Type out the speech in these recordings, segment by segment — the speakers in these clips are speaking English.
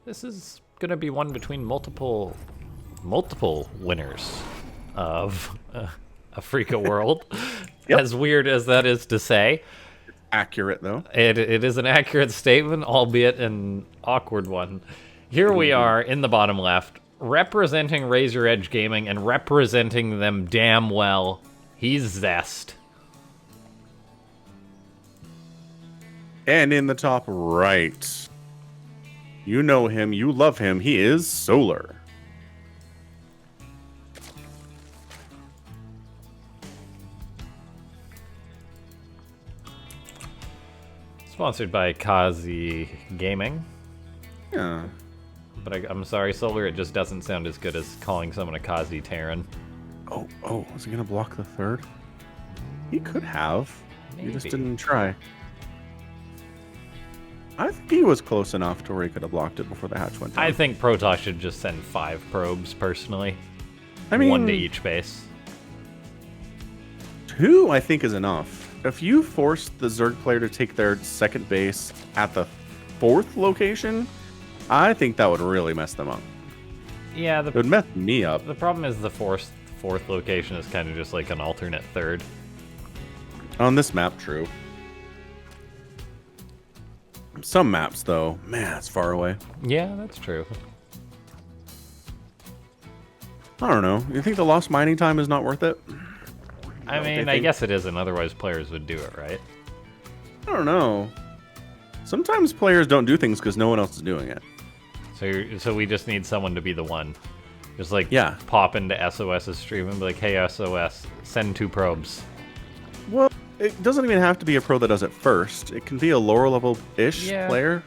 This is gonna be one between multiple winners of Afreeca World. Yep. As weird as that is to say. Accurate, though. It is an accurate statement, albeit an awkward one. Here we are in the bottom left, representing Razor Edge Gaming and representing them damn well. He's Zest. And in the top right, you know him, you love him, he is Solar. Sponsored by Kazi Gaming. Yeah. But I'm sorry, Solar, it just doesn't sound as good as calling someone a Kazi Terran. Oh, is he gonna block the third? He could have. Maybe. He just didn't try. I think he was close enough to where he could have blocked it before the hatch went down. I think Protoss should just send 5 probes, personally. I mean, 1 to each base. 2, I think, is enough. If you force the Zerg player to take their second base at the 4th location, I think that would really mess them up. Yeah, It would mess me up. the problem is the fourth location is kind of just like an alternate third. On this map, true. Some maps, though, man, it's far away. Yeah, that's true. I don't know. You think the lost mining time is not worth it? I mean, I guess it isn't, otherwise players would do it, right? I don't know. Sometimes players don't do things because no one else is doing it. So we just need someone to be the one. Just like pop into SOS's stream and be like, hey SOS, send 2 probes. Well, it doesn't even have to be a pro that does it first. It can be a lower level-ish player.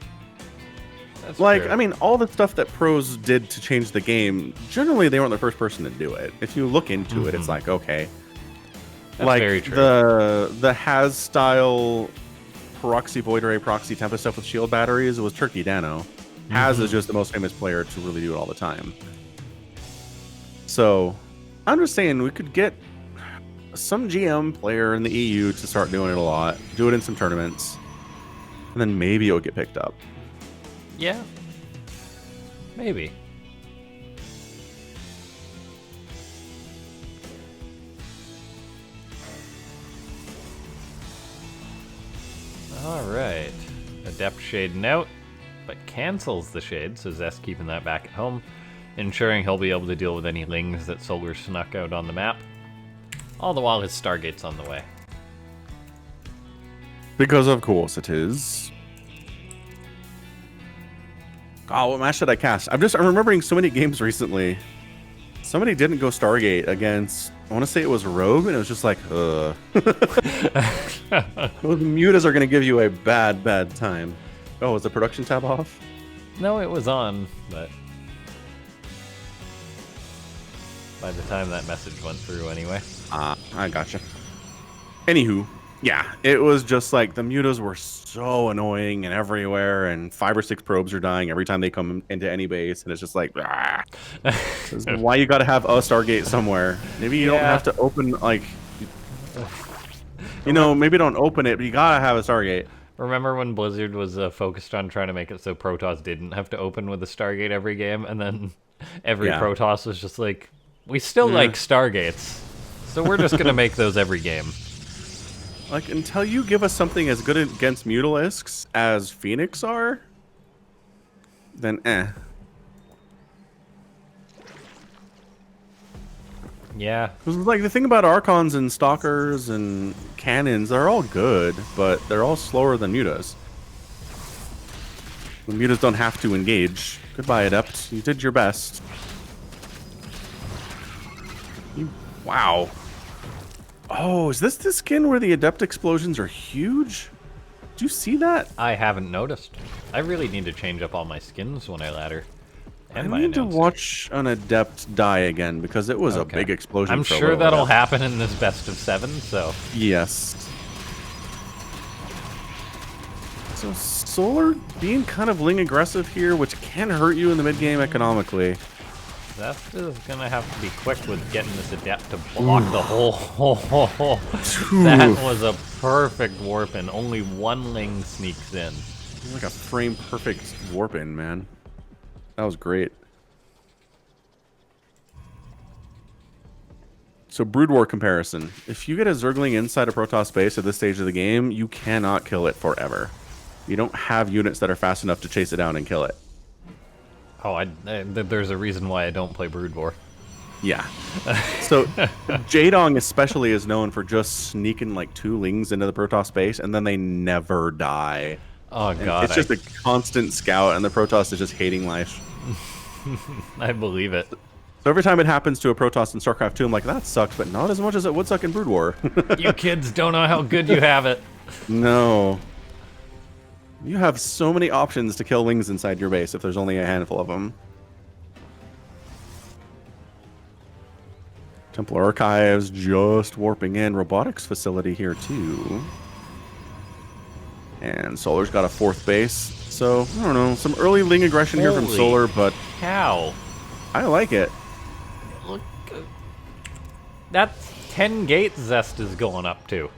That's like, true. I mean, all the stuff that pros did to change the game, generally they weren't the first person to do it. If you look into it, it's like, okay. That's like very true. the Has style proxy void array, proxy tempest stuff with shield batteries, it was Turkey Dano. Has is just the most famous player to really do it all the time. So, I'm just saying we could get some GM player in the EU to start doing it a lot, do it in some tournaments, and then maybe it would get picked up. Yeah. Maybe. Alright. Adept shading out, but cancels the shade, so Zest keeping that back at home, ensuring he'll be able to deal with any lings that Solar snuck out on the map. All the while his Stargate's on the way. Because of course it is. Oh, what match did I cast? I'm remembering so many games recently. Somebody didn't go Stargate against, I want to say it was Rogue, and it was just like, ugh. Those mutas are going to give you a bad time. Oh, is the production tab off? No, it was on, but by the time that message went through anyway. I gotcha. Anywho, yeah, it was just like the mutas were so annoying and everywhere, and 5 or 6 probes are dying every time they come into any base, and it's just like, this is why you got to have a Stargate somewhere. Maybe you don't have to open, like, you know, maybe don't open it, but you gotta have a Stargate. Remember when Blizzard was focused on trying to make it so Protoss didn't have to open with a Stargate every game, and then every Protoss was just like, we still like Stargates, so we're just gonna make those every game. Like, until you give us something as good against Mutalisks as Phoenix are, then eh. Yeah. Because, like, the thing about Archons and Stalkers and Cannons, they're all good, but they're all slower than Mutas. The Mutas don't have to engage. Goodbye, Adept. You did your best. Wow. Oh, is this the skin where the Adept explosions are huge? Did you see that? I haven't noticed. I really need to change up all my skins when I ladder. And I need to watch an Adept die again, because it was a big explosion. I'm sure that'll happen in this best of 7, so... Yes. So Solar being kind of Ling aggressive here, which can hurt you in the mid-game economically. Zest is gonna have to be quick with getting this Adept to block the whole. That was a perfect warp in. Only 1 Ling sneaks in. It's like a frame-perfect warp in, man. That was great. So Brood War comparison. If you get a Zergling inside a Protoss base at this stage of the game, you cannot kill it forever. You don't have units that are fast enough to chase it down and kill it. Oh, there's a reason why I don't play Brood War. Yeah. So Jaedong especially is known for just sneaking like 2 Lings into the Protoss base, and then they never die. Oh, God. It's just a constant scout, and the Protoss is just hating life. I believe it. So every time it happens to a Protoss in StarCraft 2, I'm like, that sucks, but not as much as it would suck in Brood War. You kids don't know how good you have it. No. You have so many options to kill Lings inside your base if there's only a handful of them. Templar Archives just warping in. Robotics facility here too. And Solar's got a 4th base. So, I don't know, some early Ling aggression here from Solar, but cow. I like it. Look, that's 10 gates Zest is going up to.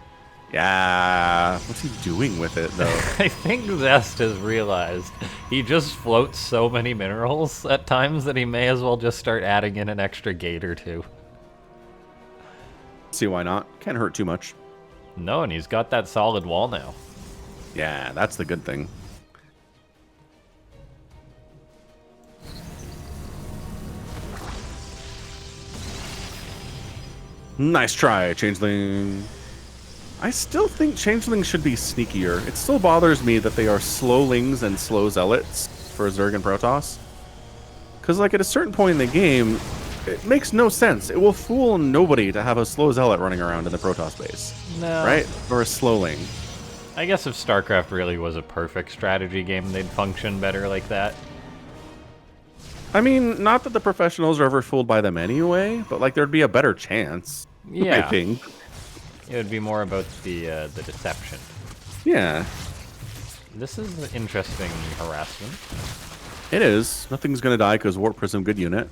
Yeah. What's he doing with it, though? I think Zest has realized he just floats so many minerals at times that he may as well just start adding in an extra gate or 2. See why not? Can't hurt too much. No, and he's got that solid wall now. Yeah, that's the good thing. Nice try, Changeling. I still think Changelings should be sneakier. It still bothers me that they are slow Lings and slow Zealots for Zerg and Protoss. Because, like, at a certain point in the game, it makes no sense. It will fool nobody to have a slow Zealot running around in the Protoss base. No. Right? Or a slow Ling. I guess if StarCraft really was a perfect strategy game, they'd function better like that. I mean, not that the professionals are ever fooled by them anyway, but, like, there'd be a better chance. Yeah. I think. It would be more about the deception. Yeah. This is interesting harassment. It is. Nothing's going to die because Warp Prism, good unit.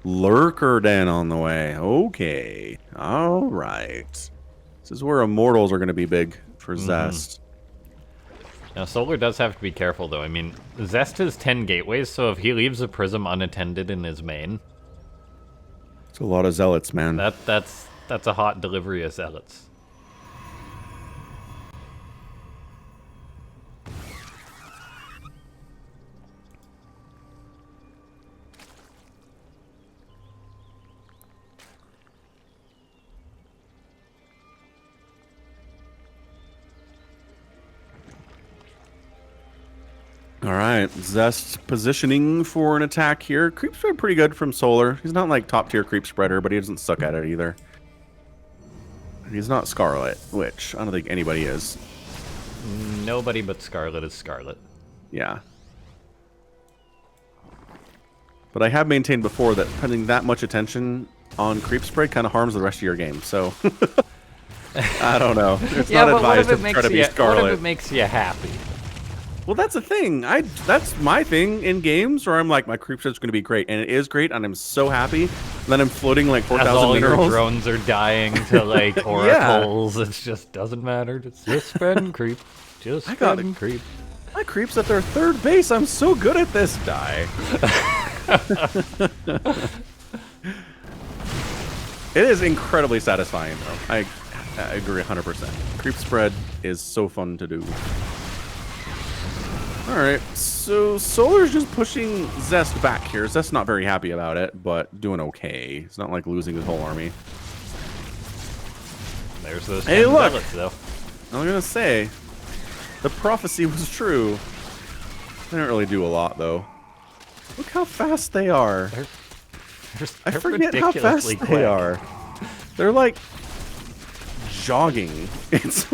Lurker Den on the way. Okay. All right. This is where Immortals are going to be big for Zest. Now, Solar does have to be careful, though. I mean, Zest has 10 gateways, so if he leaves a Prism unattended in his main... It's a lot of Zealots, man. That's a hot delivery of Zealots. All right, Zest positioning for an attack here. Creep spread pretty good from Solar. He's not like top tier creep spreader, but he doesn't suck at it either. He's not Scarlet, which I don't think anybody is. Nobody but Scarlet is Scarlet. Yeah. But I have maintained before that putting that much attention on creep spread kind of harms the rest of your game, so... I don't know. It's not advised to try to be Scarlet. What if it makes you happy? Well, that's the thing. That's my thing in games where I'm like, my creep set's going to be great, and it is great, and I'm so happy. And then I'm floating like 4,000 minerals. All your drones are dying to like oracles. It just doesn't matter. It's just spread and creep. Just spread and creep. My creep's at their 3rd base. I'm so good at this. Die. It is incredibly satisfying, though. I agree 100%. Creep spread is so fun to do. Alright, so Solar's just pushing Zest back here. Zest's not very happy about it, but doing okay. It's not like losing his whole army. There's those hey, look! Zealots, though. I'm gonna say, the prophecy was true. They don't really do a lot, though. Look how fast they are. I forget how fast they are. They're like jogging. It's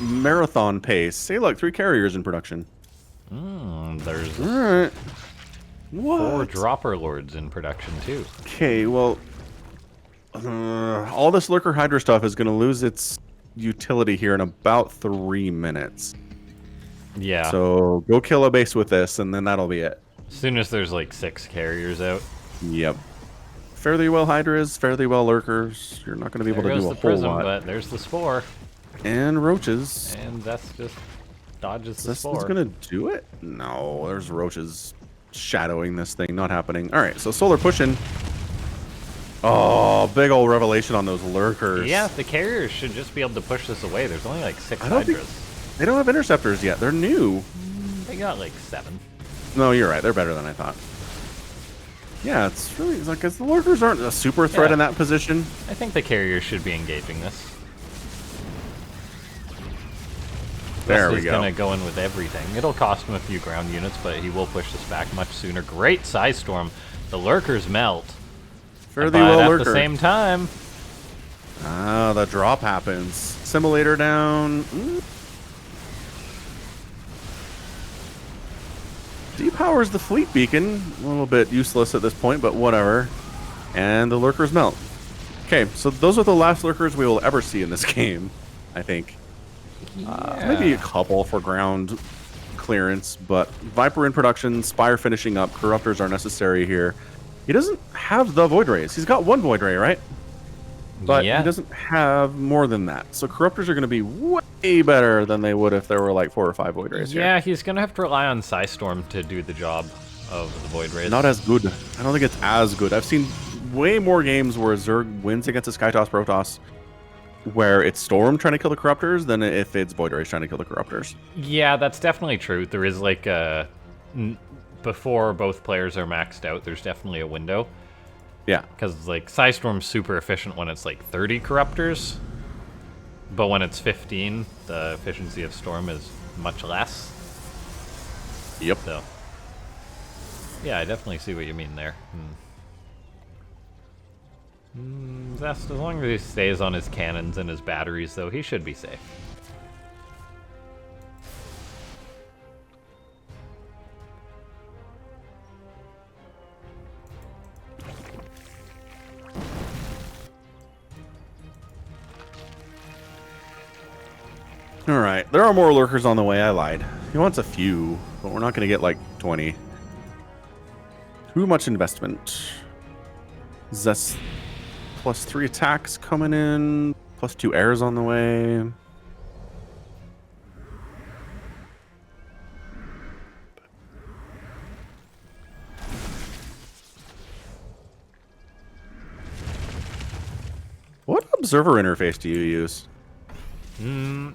marathon pace. Hey, look, 3 carriers in production. There's all right. What? 4 dropper lords in production too. Okay, well, all this Lurker Hydra stuff is going to lose its utility here in about 3 minutes. Yeah. So go kill a base with this, and then that'll be it. As soon as there's like 6 carriers out. Yep. Fairly well Hydras, fairly well Lurkers. You're not going to be able to do a whole prism, lot. But there's the Spore. And Roaches. And that's just Dodges the This spore. is gonna do it? No, there's roaches shadowing this thing. Not happening. All right, so solar pushing. Oh, big old revelation on those lurkers. Yeah, the carriers should just be able to push this away. There's only like 6 hydras. They don't have interceptors yet. They're new. They got like 7. No, you're right. They're better than I thought. Yeah, it's really like because the lurkers aren't a super threat in that position. I think the carriers should be engaging this. There we He's go. gonna go in with everything. It'll cost him a few ground units, but he will push this back much sooner. Great Size Storm. The lurkers melt. Fairly But well at lurker. the same time, the drop happens. Simulator down. Depowers the fleet beacon. A little bit useless at this point, but whatever. And the lurkers melt. Okay, so those are the last lurkers we will ever see in this game, I think. Maybe a couple for ground clearance, but Viper in production, Spire finishing up, Corruptors are necessary here. He doesn't have the Void Rays. He's got one Void Ray, right? But he doesn't have more than that. So Corruptors are going to be way better than they would if there were like 4 or 5 Void Rays yeah, here. he's going to have to rely on Storm to do the job of the Void Rays. Not as good. I don't think it's as good. I've seen way more games where Zerg wins against a Skytoss Protoss where it's Storm trying to kill the Corruptors than if it's Void Rays trying to kill the Corruptors. Yeah, that's definitely true. There is like a... Before both players are maxed out, there's definitely a window. Yeah. Because, like, Storm's super efficient when it's, like, 30 Corruptors. But when it's 15, the efficiency of Storm is much less. Yep. So, yeah, I definitely see what you mean there. Zest, as long as he stays on his cannons and his batteries, though, he should be safe. All right. There are more lurkers on the way. I lied. He wants a few, but we're not going to get like 20. Too much investment. Zest +3 attacks coming in. +2 airs on the way. What observer interface do you use?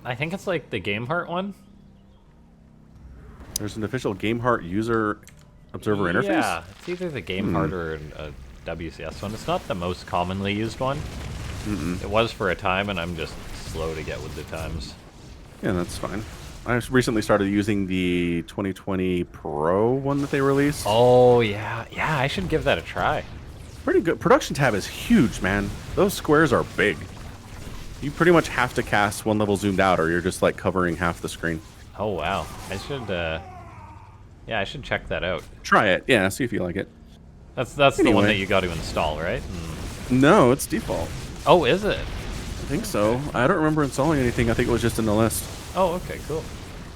I think it's like the Game Heart one. There's an official GameHeart user observer interface? Yeah, it's either the Game Heart or a WCS one. It's not the most commonly used one. It was for a time, and I'm just slow to get with the times. Yeah, that's fine. I recently started using the 2020 Pro one that they released. Oh, yeah. Yeah, I should give that a try. Pretty good. Production tab is huge, man. Those squares are big. You pretty much have to cast one level zoomed out, or you're just like covering half the screen. Oh, wow. I should, yeah, I should check that out. Try it. Yeah, see if you like it. That's the one that you got to install, right? No, it's default. Oh, is it? I think so. I don't remember installing anything. I think it was just in the list. Oh, okay, cool.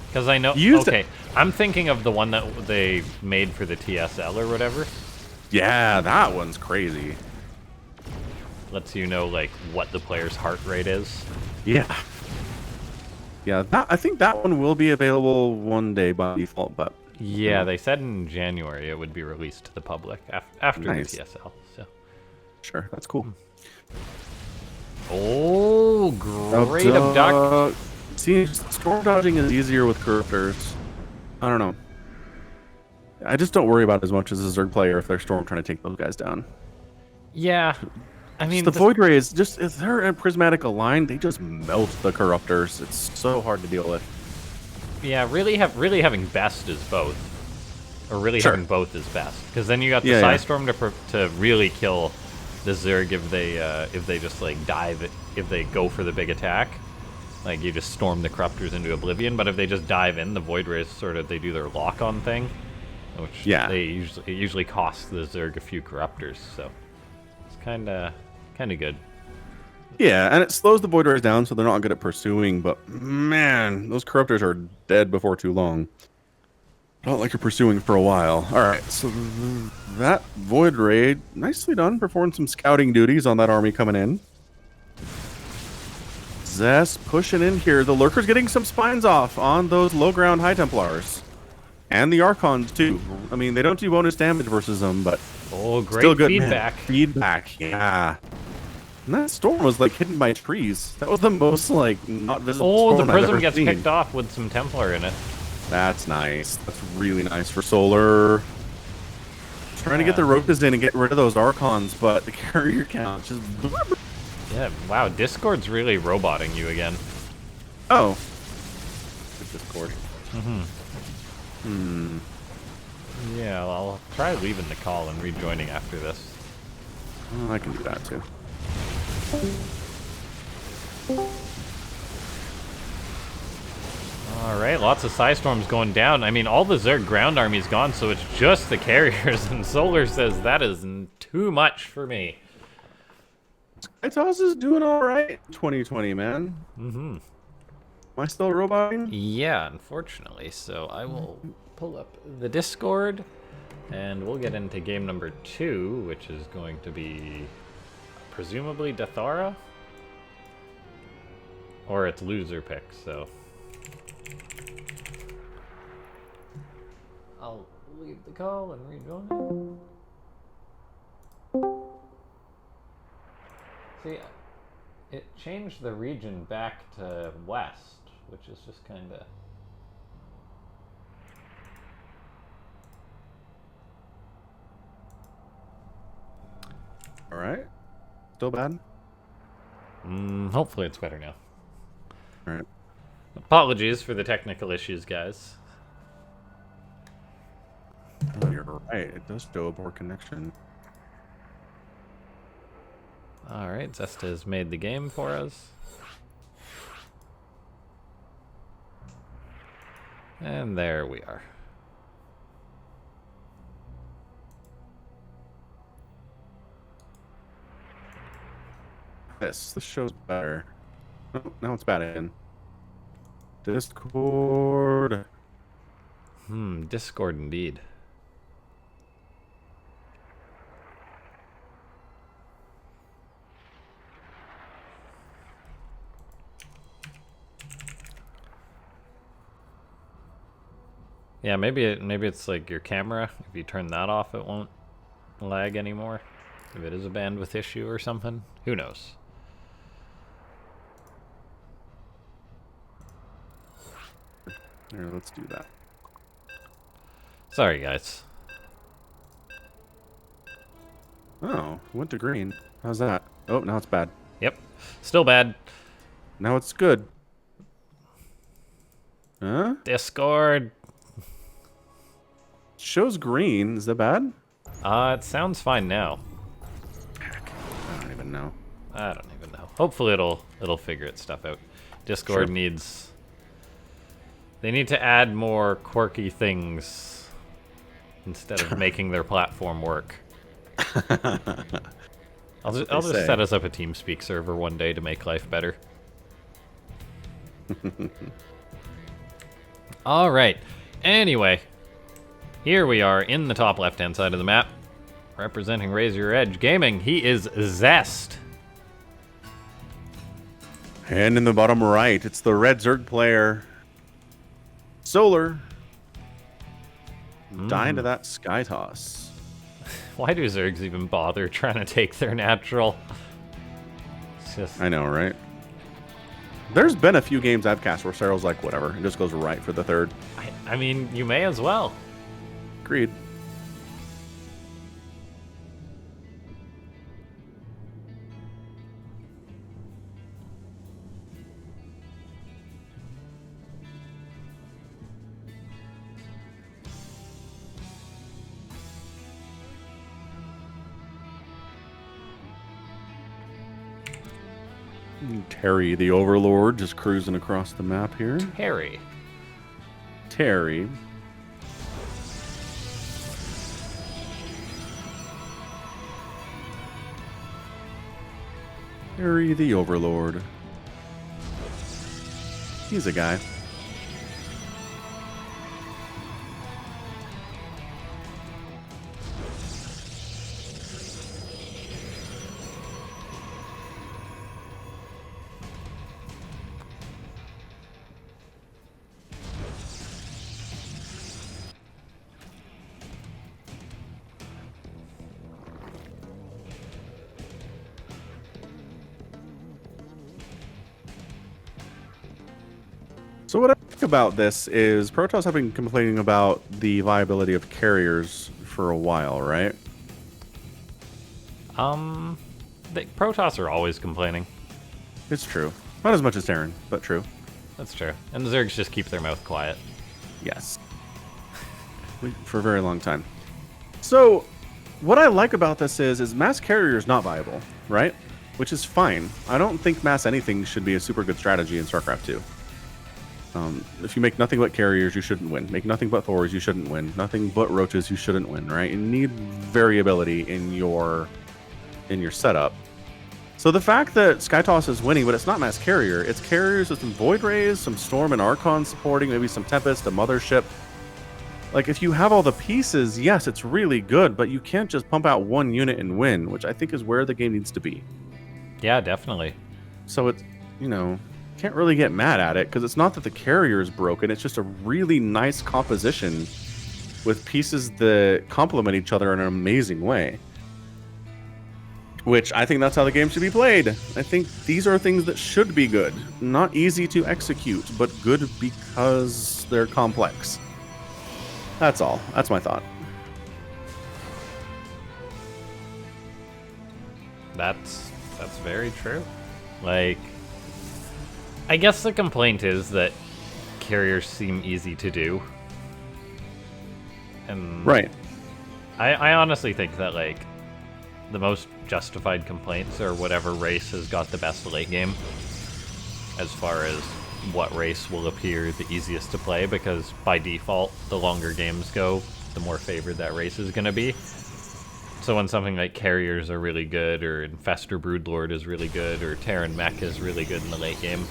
Because I know... Okay, I'm thinking of the one that they made for the TSL or whatever. Yeah, that one's crazy. Lets you know, like, what the player's heart rate is. Yeah. Yeah, I think that one will be available one day by default, but... Yeah, they said in January it would be released to the public after the TSL. So. Sure, that's cool. Oh, great abduct. See, storm dodging is easier with Corruptors. I don't know. I just don't worry about it as much as a Zerg player if they're storm trying to take those guys down. Yeah. I mean, the Void Ray is just, if they're prismatic aligned, they just melt the Corruptors. It's so hard to deal with. Yeah, really having best is both. Or really having both is best. Because then you got the Psystorm to really kill the Zerg if they just like dive, if they go for the big attack. Like you just storm the Corruptors into oblivion, but if they just dive in, the Void Rays they do their lock-on thing. Which it usually costs the Zerg a few Corruptors, so it's kinda good. Yeah, and it slows the Void Rays down, so they're not good at pursuing. But man, those Corruptors are dead before too long. Not like you're pursuing for a while. All right, so that Void Ray, nicely done, performed some scouting duties on that army coming in. Zest pushing in here. The Lurker's getting some spines off on those low ground High Templars. And the Archons, too. I mean, they don't do bonus damage versus them, but great still good, feedback. Man. Feedback, yeah. And that storm was, like, hidden by trees. That was the most, like, not visible storm the prism I've ever gets seen. picked off with some Templar in it. That's nice. That's really nice for Solar. Trying to get the Rokas in and get rid of those Archons, but the carrier count just... Yeah, wow, Discord's really roboting you again. Oh. Good Discord. Yeah, well, I'll try leaving the call and rejoining after this. Oh, I can do that too. Alright, lots of Psystorms going down. I mean, all the Zerg ground army's gone, so it's just the carriers, and Solar says that is too much for me. Skytoss is doing alright 2020, man. Am I still roboting? Yeah, unfortunately. So I will pull up the Discord, and we'll get into game number 2, which is going to be presumably Dathara, or it's loser pick. So I'll leave the call and rejoin it. See, it changed the region back to west, which is just kind of... Alright. Still bad? Hopefully it's better now. Alright. Apologies for the technical issues, guys. Oh, you're right. It does show a poor connection. Alright, Zest has made the game for us. And there we are. This show's better. Oh, now it's bad again. Discord. Discord indeed. Yeah, maybe it's like your camera. If you turn that off, it won't lag anymore. If it is a bandwidth issue or something, who knows? Here, let's do that. Sorry, guys. Oh, went to green. How's that? Oh, now it's bad. Yep, still bad. Now it's good. Huh? Discord. Shows green. Is that bad? It sounds fine now. I don't even know. I don't even know. Hopefully it'll figure its stuff out. Discord needs... They need to add more quirky things instead of making their platform work. I'll just set us up a TeamSpeak server one day to make life better. All right. Anyway, here we are in the top left-hand side of the map, representing Raise Your Edge Gaming. He is Zest. And in the bottom right, it's the red Zerg player, Solar, dying to that sky toss. Why do Zergs even bother trying to take their natural? It's just... I know, right? There's been a few games I've cast where Cyril's like, whatever, it just goes right for the third. I mean, you may as well. Agreed. Terry, the Overlord, just cruising across the map here. Harry. Terry. Terry, the Overlord. He's a guy. like about this is Protoss have been complaining about the viability of carriers for a while, right? The Protoss are always complaining. It's true. Not as much as Terran, but true. That's true. And Zergs just keep their mouth quiet. Yes. For a very long time. So, what I like about this is mass carrier is not viable, right? Which is fine. I don't think mass anything should be a super good strategy in StarCraft 2. If you make nothing but carriers, you shouldn't win. Make nothing but Thors, you shouldn't win. Nothing but Roaches, you shouldn't win, right? You need variability in your setup. So the fact that Skytoss is winning, but it's not mass carrier, it's carriers with some Void Rays, some Storm and Archon supporting, maybe some Tempest, a Mothership. Like, if you have all the pieces, yes, it's really good, but you can't just pump out one unit and win, which I think is where the game needs to be. Yeah, definitely. So it's, can't really get mad at it, because it's not that the carrier is broken, it's just a really nice composition with pieces that complement each other in an amazing way. Which I think that's how the game should be played. I think these are things that should be good. Not easy to execute, but good because they're complex. That's all. That's my thought. That's very true. Like, I guess the complaint is that carriers seem easy to do. And right. I honestly think that, like, the most justified complaints are whatever race has got the best late game, as far as what race will appear the easiest to play, because by default, the longer games go, the more favored that race is going to be. So when something like carriers are really good, or Infestor Broodlord is really good, or Terran Mech is really good in the late game,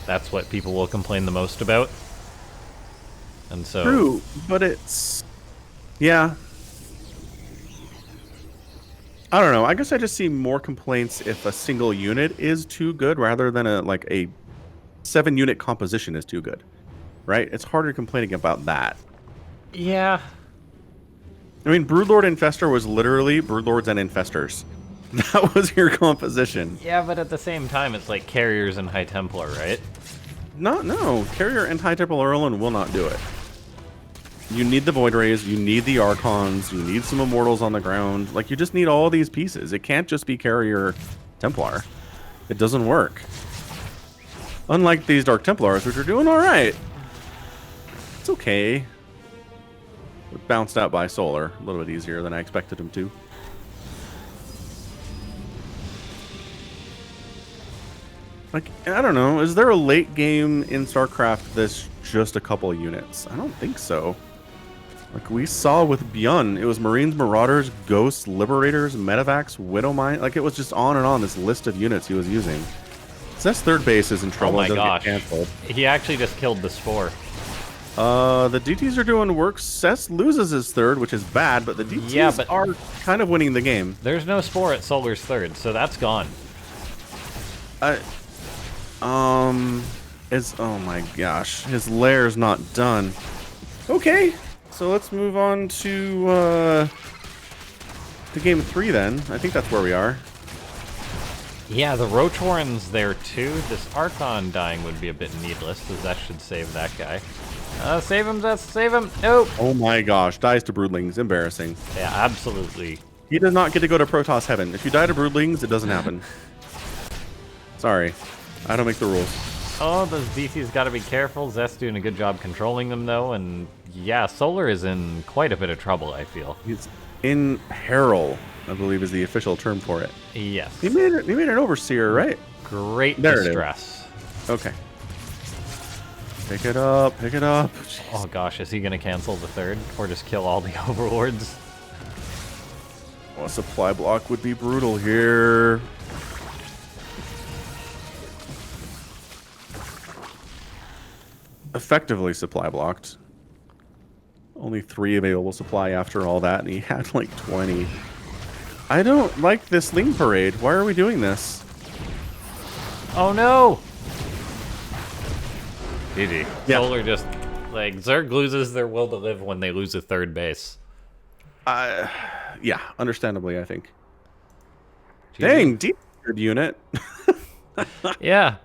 that's what people will complain the most about. And so... True, but it's... Yeah. I don't know. I guess I just see more complaints if a single unit is too good rather than a 7-unit composition is too good. Right? It's harder complaining about that. Yeah. I mean, Broodlord Infestor was literally Broodlords and Infestors. That was your composition. Yeah, but at the same time, it's like carriers and High Templar, right? No. Carrier and High Templar Erlen will not do it. You need the Void Rays, you need the Archons, you need some Immortals on the ground. Like, you just need all these pieces. It can't just be Carrier Templar. It doesn't work. Unlike these Dark Templars, which are doing alright. It's okay. It bounced out by Solar. A little bit easier than I expected him to. Like, I don't know. Is there a late game in StarCraft that's just a couple of units? I don't think so. Like we saw with Bjorn, it was Marines, Marauders, Ghosts, Liberators, Medivacs, Widowmine. Like, it was just on and on, this list of units he was using. Zest's third base is in trouble. Oh my gosh. Canceled. He actually just killed the Spore. The DTs are doing work. Zest loses his third, which is bad, but the DTs are kind of winning the game. There's no Spore at Solar's third, so that's gone. Oh my gosh, his lair's not done. Okay, so let's move on to game 3 then. I think that's where we are. Yeah, the Roach Warren's there too. This Archon dying would be a bit needless, because that should save that guy. Save him, Zest, save him! Nope! Oh my gosh, dies to Broodlings. Embarrassing. Yeah, absolutely. He does not get to go to Protoss Heaven. If you die to Broodlings, it doesn't happen. Sorry. I don't make the rules. Oh, those DC's gotta be careful. Zest's doing a good job controlling them, though, and yeah, Solar is in quite a bit of trouble, I feel. He's in peril, I believe is the official term for it. Yes. He made an Overseer, right? Great there distress. Okay. Pick it up, pick it up. Jeez. Oh gosh, is he gonna cancel the third? Or just kill all the Overlords? Well, a supply block would be brutal here. Effectively supply blocked. Only 3 available supply after all that, and he had like 20. I don't like this Lean Parade. Why are we doing this? Oh no! GG. Yeah. Solar just, like, Zerg loses their will to live when they lose a third base. Yeah, understandably, I think. GG. Dang, deep unit. Yeah.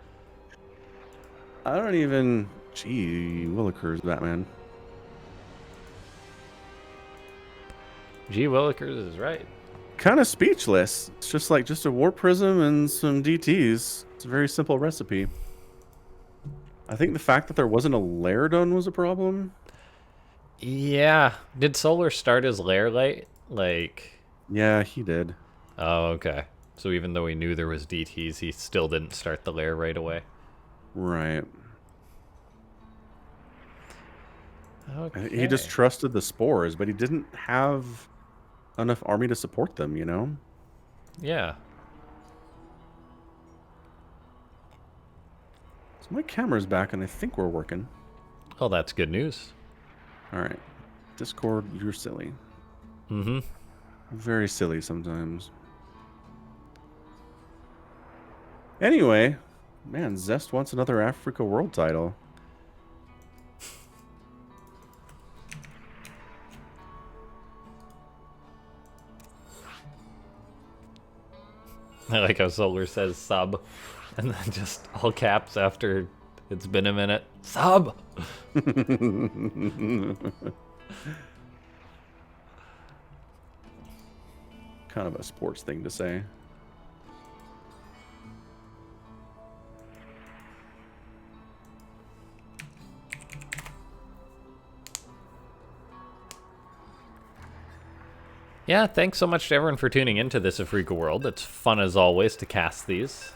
I don't even... Gee, Willikers, Batman. Gee Willikers is right. Kind of speechless. It's just like just a warp prism and some DTs. It's a very simple recipe. I think the fact that there wasn't a lair done was a problem. Yeah. Did Solar start his lair late? Like... Yeah, he did. Oh, okay. So even though he knew there was DTs, he still didn't start the lair right away. Right. Okay. He just trusted the spores, but he didn't have enough army to support them, you know? Yeah. So my camera's back, and I think we're working. Oh, that's good news. All right. Discord, you're silly. Mm-hmm. Very silly sometimes. Anyway, man, Zest wants another Afreeca world title. I like how Solar says sub, and then just all caps after it's been a minute. Sub! Kind of a sports thing to say. Yeah, thanks so much to everyone for tuning into this Afreeca World. It's fun as always to cast these.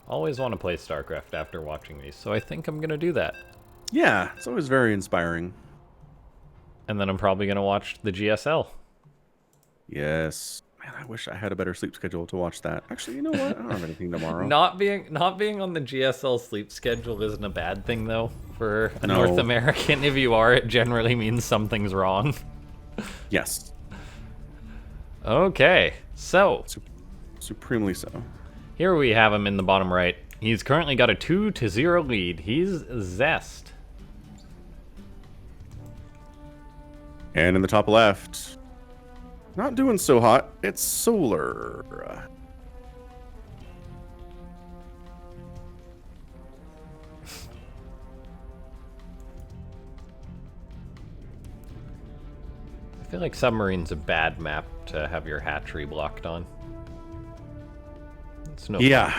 Always want to play Starcraft after watching these, so I think I'm going to do that. Yeah, it's always very inspiring. And then I'm probably going to watch the GSL. Yes. Man, I wish I had a better sleep schedule to watch that. Actually, you know what? I don't have anything tomorrow. Not being on the GSL sleep schedule isn't a bad thing, though, for a No. North American. If you are, it generally means something's wrong. Yes. Okay, so Supremely so. here we have him in the bottom right. He's currently got a 2-0 lead. He's Zest. And in the top left, not doing so hot, it's Solar. I feel like Submarine's a bad map to have your hatchery blocked on. It's no Yeah.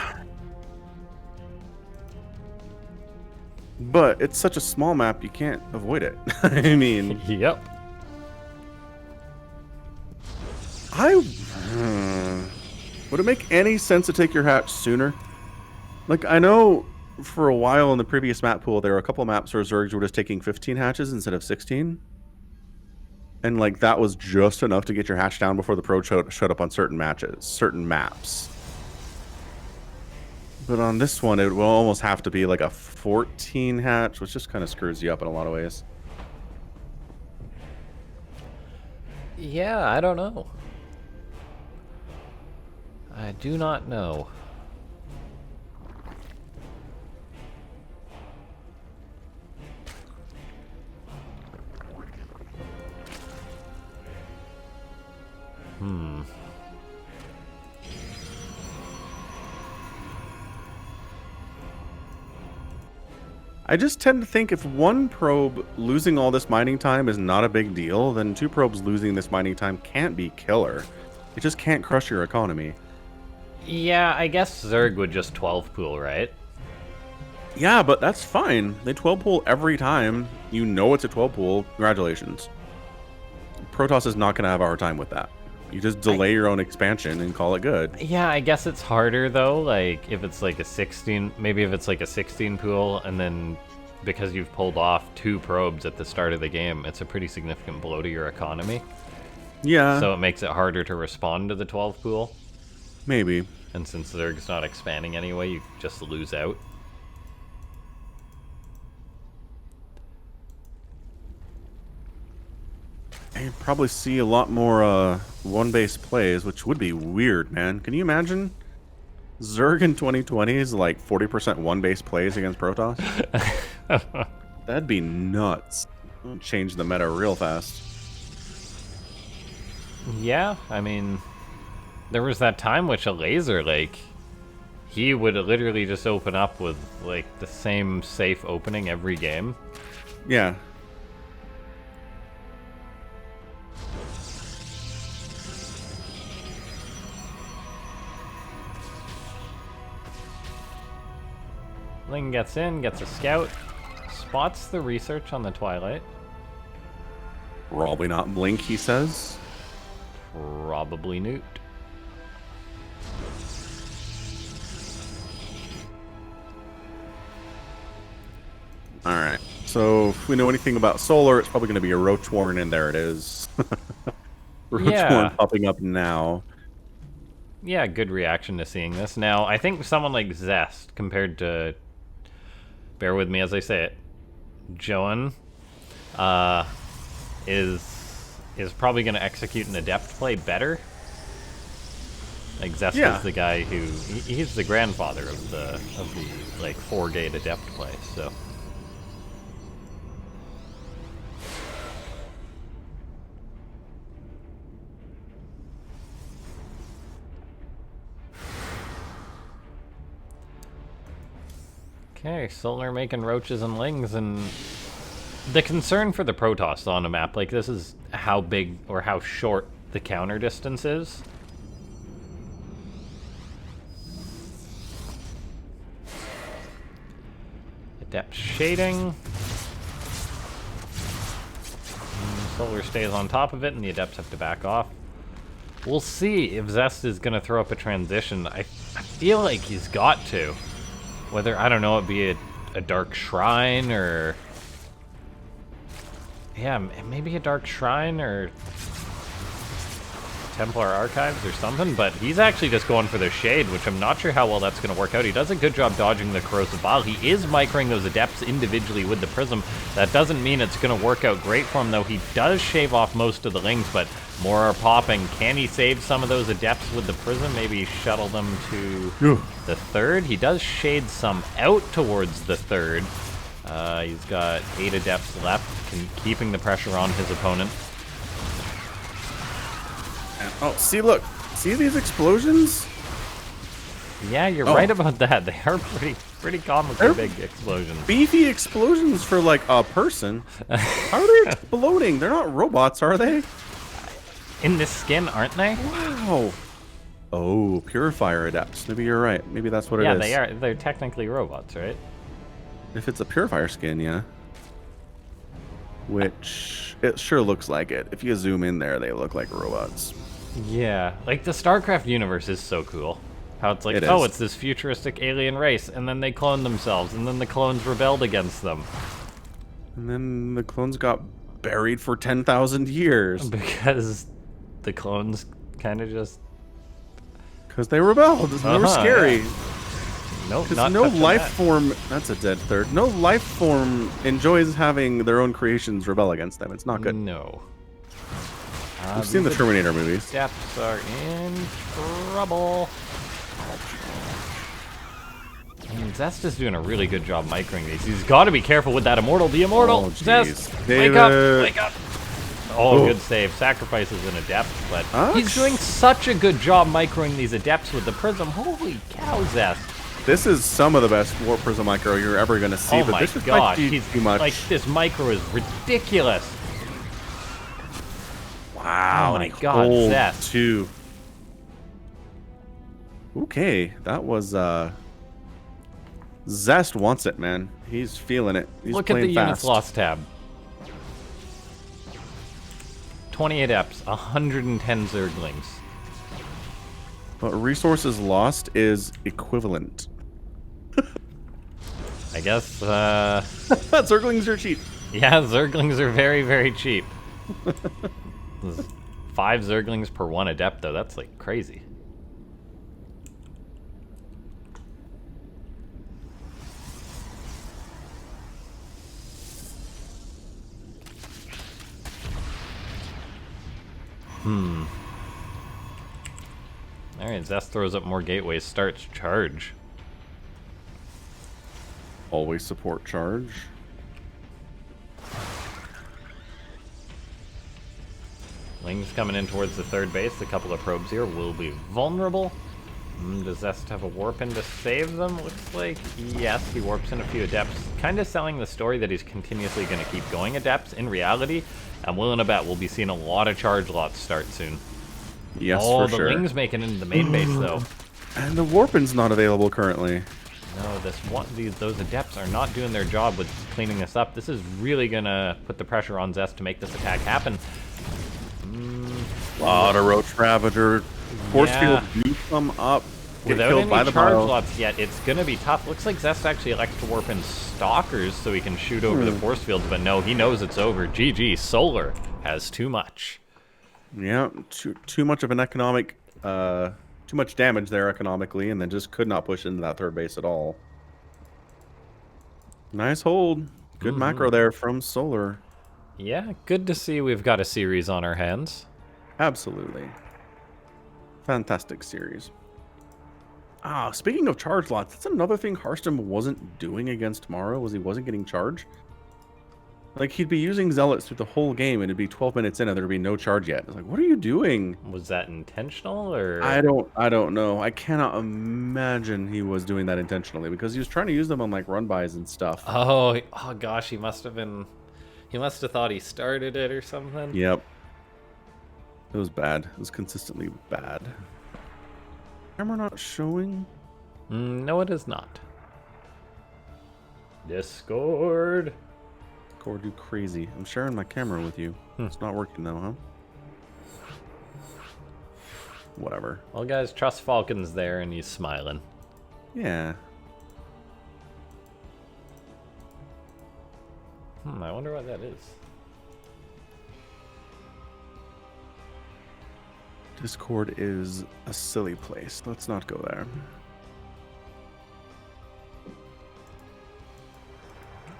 But it's such a small map, you can't avoid it. I mean, Yep. would it make any sense to take your hatch sooner? Like, I know for a while in the previous map pool, there were a couple maps where Zergs were just taking 15 hatches instead of 16. And, like, that was just enough to get your hatch down before the pro showed up on certain maps. But on this one, it will almost have to be like a 14 hatch, which just kind of screws you up in a lot of ways. Yeah, I don't know. I do not know. I just tend to think if one probe losing all this mining time is not a big deal, then two probes losing this mining time can't be killer. It just can't crush your economy. Yeah, I guess Zerg would just 12 pool, right? Yeah, but that's fine. They 12 pool every time. You know it's a 12 pool. Congratulations. Protoss is not going to have a hard time with that. You just delay your own expansion and call it good. Yeah, I guess it's harder though, like if it's like a 16, maybe if it's like a 16 pool and then because you've pulled off 2 probes at the start of the game, it's a pretty significant blow to your economy. Yeah. So it makes it harder to respond to the 12 pool. Maybe. And since Zerg's not expanding anyway, you just lose out. You'd probably see a lot more one base plays, which would be weird, man. Can you imagine? Zerg in 2020 is like 40% one base plays against Protoss. That'd be nuts. It'll change the meta real fast. Yeah, I mean, there was that time which a laser, like, he would literally just open up with, like, the same safe opening every game. Yeah. Ling gets in, gets a scout, spots the research on the Twilight. Probably not Blink, he says. Probably Newt. Alright, so if we know anything about Solar, it's probably going to be a Roach Warren, and there it is. Roach Warren popping up now. Yeah, good reaction to seeing this. Now, I think someone like Zest, compared to, bear with me as I say it, Joan, is probably going to execute an Adept play better. Like, Zest is the guy who, he's the grandfather of the like, 4-gate Adept play, so... Okay, Solar making roaches and lings, and the concern for the Protoss on a map like this is how big or how short the counter distance is. Adept shading. Solar stays on top of it, and the Adepts have to back off. We'll see if Zest is going to throw up a transition. I feel like he's got to. Whether, I don't know, it'd be a Dark Shrine or... Yeah, maybe a Dark Shrine or Templar Archives or something, but he's actually just going for the Shade, which I'm not sure how well that's going to work out. He does a good job dodging the Corrosive Bile. He is microing those Adepts individually with the Prism. That doesn't mean it's going to work out great for him, though. He does shave off most of the Lings, but more are popping. Can he save some of those Adepts with the Prism? Maybe shuttle them to the third? He does shade some out towards the third. He's got 8 Adepts left, keeping the pressure on his opponent. Oh, see, look. See these explosions? Yeah, you're right about that. They are pretty comically big explosions. Beefy explosions for, like, a person. How are they exploding? They're not robots, are they? In this skin, aren't they? Wow. Oh, Purifier Adepts. Maybe you're right. Maybe that's what it is. Yeah, they are. They're technically robots, right? If it's a Purifier skin, yeah. Which, it sure looks like it. If you zoom in there, they look like robots. Yeah, like the Starcraft universe is so cool. How it's like, it's this futuristic alien race, and then they cloned themselves, and then the clones rebelled against them. And then the clones got buried for 10,000 years. Because the clones kind of just... Because they rebelled. They were scary. Yeah. Nope, because no life form... That's a dead third. No life form enjoys having their own creations rebel against them. It's not good. No. We've seen the Terminator movies. Adepts are in trouble. And Zest is doing a really good job microing these. He's got to be careful with that Immortal. The Immortal! Zest! Wake up! Wake up! Oh, good save. Sacrifices an Adept, but he's doing such a good job microing these Adepts with the Prism. Holy cow, Zest. This is some of the best Warp Prism micro you're ever going to see, but this is gosh, too much. Like, this micro is ridiculous. Wow, oh my god, Zest. Too. Okay, that was Zest wants it, man. He's feeling it. He's Look at the fast. units lost tab. 20 Adepts, 110 Zerglings. But resources lost is equivalent. I guess, Zerglings are cheap. Yeah, Zerglings are very, very cheap. 5 Zerglings per 1 Adept, though. That's, like, crazy. Alright, Zest throws up more gateways, starts charge. Always support charge. Ling's coming in towards the third base. A couple of probes here will be vulnerable. Does Zest have a warp in to save them? Looks like yes, he warps in a few adepts. Kind of selling the story that he's continuously going to keep going adepts. In reality, I'm willing to bet we'll be seeing a lot of charge lots start soon. Yes, for sure. The Lings making it into the main base, though. And the Warpin's not available currently. No, those adepts are not doing their job with cleaning this up. This is really going to put the pressure on Zest to make this attack happen. A lot of Roach Ravager. Force field do come up. Without any charge lots yet, it's going to be tough. Looks like Zest actually elects to warp in Stalkers so he can shoot over the force fields, but no, he knows it's over. GG, Solar has too much. Yeah, too much of an economic, too much damage there economically, and then just could not push into that third base at all. Nice hold. Good macro there from Solar. Yeah, good to see we've got a series on our hands. Absolutely. Fantastic series. Speaking of charge lots, that's another thing Hearthstone wasn't doing against tomorrow, was he wasn't getting charge. Like, he'd be using Zealots through the whole game, and it'd be 12 minutes in, and there'd be no charge yet. It's like, what are you doing? Was that intentional, or...? I don't know. I cannot imagine he was doing that intentionally, because he was trying to use them on, like, run-bys and stuff. Oh gosh, he must have thought he started it or something. Yep. It was bad. It was consistently bad. Camera not showing? No, it is not. Discord. Discord, you crazy. I'm sharing my camera with you. It's not working though, huh? Whatever. Well, guys, trust Falcon's there and he's smiling. Yeah. I wonder what that is. Discord is a silly place. Let's not go there.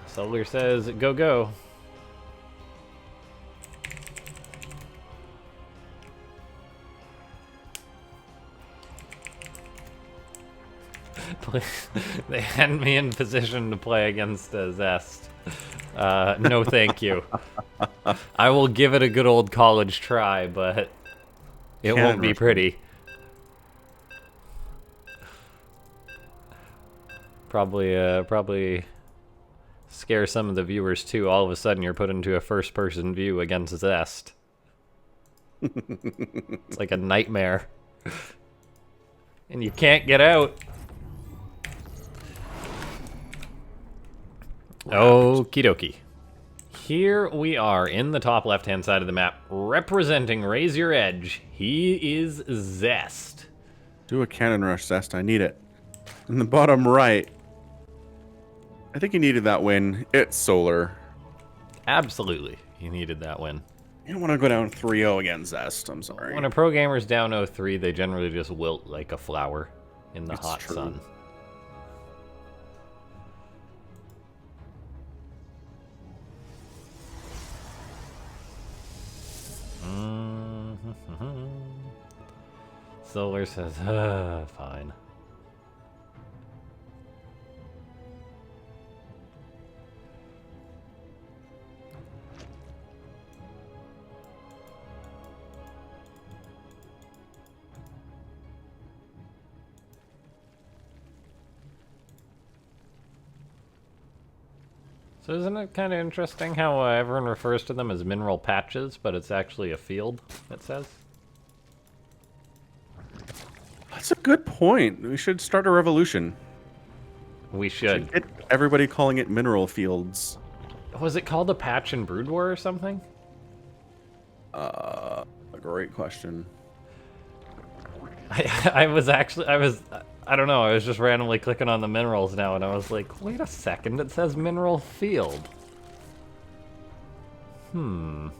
Solar says, go, go. They had me in position to play against Zest. No, thank you. I will give it a good old college try, but it won't be pretty. Probably scare some of the viewers too. All of a sudden, you're put into a first-person view against Zest. It's like a nightmare, and you can't get out. Okie dokie. Here we are in the top left-hand side of the map, representing Raise Your Edge. He is Zest. Do a cannon rush, Zest. I need it. In the bottom right, I think he needed that win. It's Solar. Absolutely, he needed that win. You don't want to go down 3-0 against Zest. I'm sorry. When a pro gamer's down 0-3, they generally just wilt like a flower in the hot sun. Solar says, fine. So isn't it kind of interesting how everyone refers to them as mineral patches, but it's actually a field, it says? That's a good point. We should start a revolution. We should. Get everybody calling it mineral fields. Was it called a patch in Brood War or something? A great question. I don't know, I was just randomly clicking on the minerals now, and I was like, wait a second, it says mineral field. Well,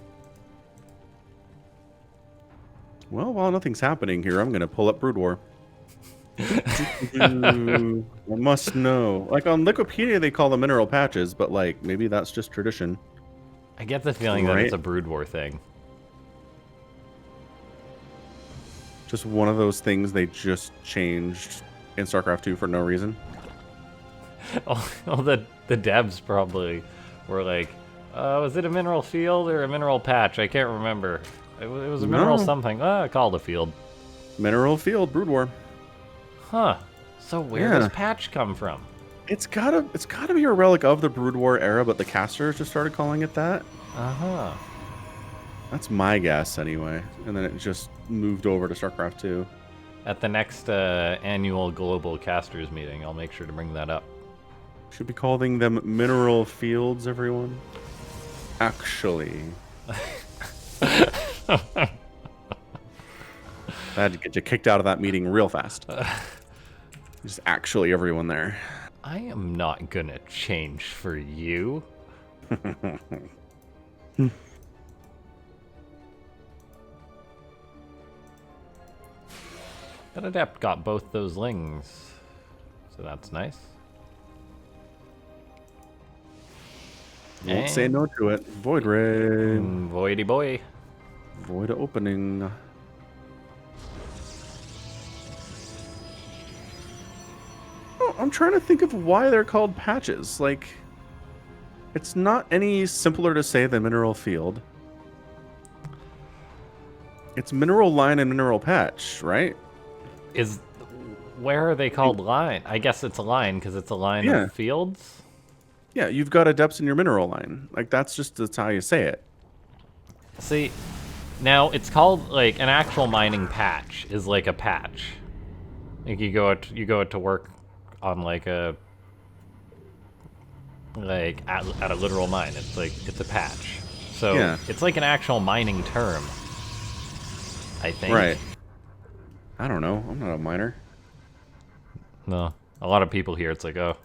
while nothing's happening here, I'm going to pull up Brood War. I must know. Like, on Wikipedia, they call them mineral patches, but, like, maybe that's just tradition. I get the feeling that it's a Brood War thing. Just one of those things they just changed in Starcraft 2 for no reason. Well, the devs probably were like, was it a mineral field or a mineral patch? I can't remember. It was a mineral something. Called a field. Mineral field, Brood War. Huh. So where does Patch come from? It's gotta be a relic of the Brood War era, but the casters just started calling it that. Uh-huh. That's my guess, anyway. And then it just moved over to StarCraft 2. At the next annual Global Casters meeting, I'll make sure to bring that up. Should be calling them mineral fields, everyone. Actually. I had to get you kicked out of that meeting real fast. Just actually everyone there. I am not gonna change for you. That adept got both those lings, so that's nice. Won't say no to it. Void Ray. Voidy boy. Void opening. Oh, I'm trying to think of why they're called patches. Like, it's not any simpler to say than mineral field. It's mineral line and mineral patch, right? Where are they called line? I guess it's a line because it's a line of fields. Yeah, you've got adepts in your mineral line. Like, that's how you say it. See, now it's called, like, an actual mining patch is like a patch. Like, you go out to work on, like, at a literal mine. It's a patch. So it's like an actual mining term, I think. Right. I don't know. I'm not a miner. No. A lot of people here, it's like, oh,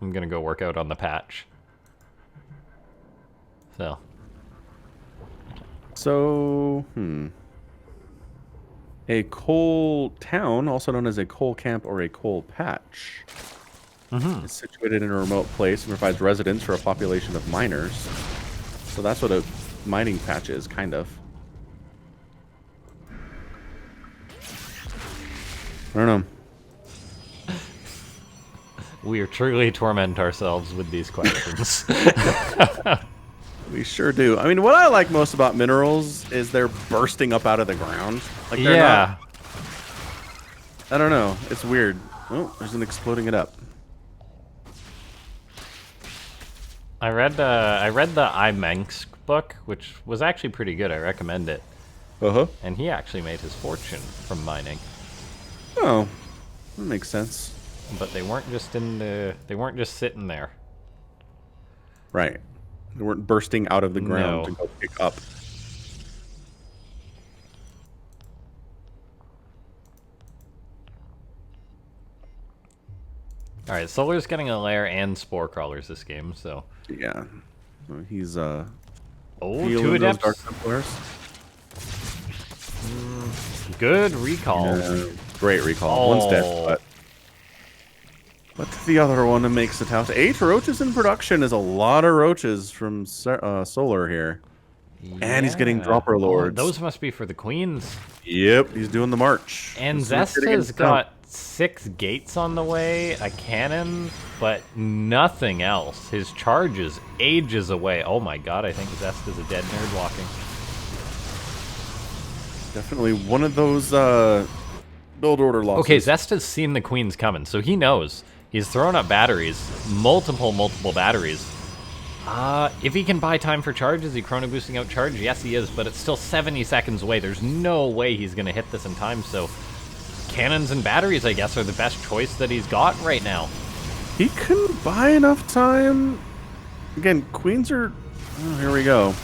I'm gonna go work out on the patch. So, a coal town, also known as a coal camp or a coal patch, is situated in a remote place and provides residence for a population of miners. So that's what a mining patch is, kind of. I don't know. We truly torment ourselves with these questions. We sure do. I mean, what I like most about minerals is they're bursting up out of the ground. Like, they're not... I don't know. It's weird. Oh, there's an exploding it up. I read the LaughNgamez book, which was actually pretty good. I recommend it. And he actually made his fortune from mining. Oh, that makes sense. But they weren't just sitting there. Right. They weren't bursting out of the ground to go pick up. Alright, Solar's getting a lair and spore crawlers this game, so. Yeah. So he's 2 adepts. Good recall. Yeah, great recall. One's dead, but what's the other one that makes it out? 8 roaches in production is a lot of roaches from Solar here. And he's getting dropper lords. Those must be for the queens. Yep, he's doing the march. And Zest has got 6 gates on the way, a cannon, but nothing else. His charge is ages away. Oh my god, I think Zest is a dead nerd walking. Definitely one of those build order losses. Okay, Zest has seen the queens coming, so he knows. He's thrown up batteries, multiple batteries. If he can buy time for charge, is he chrono boosting out charge? Yes, he is, but it's still 70 seconds away. There's no way he's going to hit this in time, so cannons and batteries, I guess, are the best choice that he's got right now. He couldn't buy enough time. Again, queens are... Oh, here we go.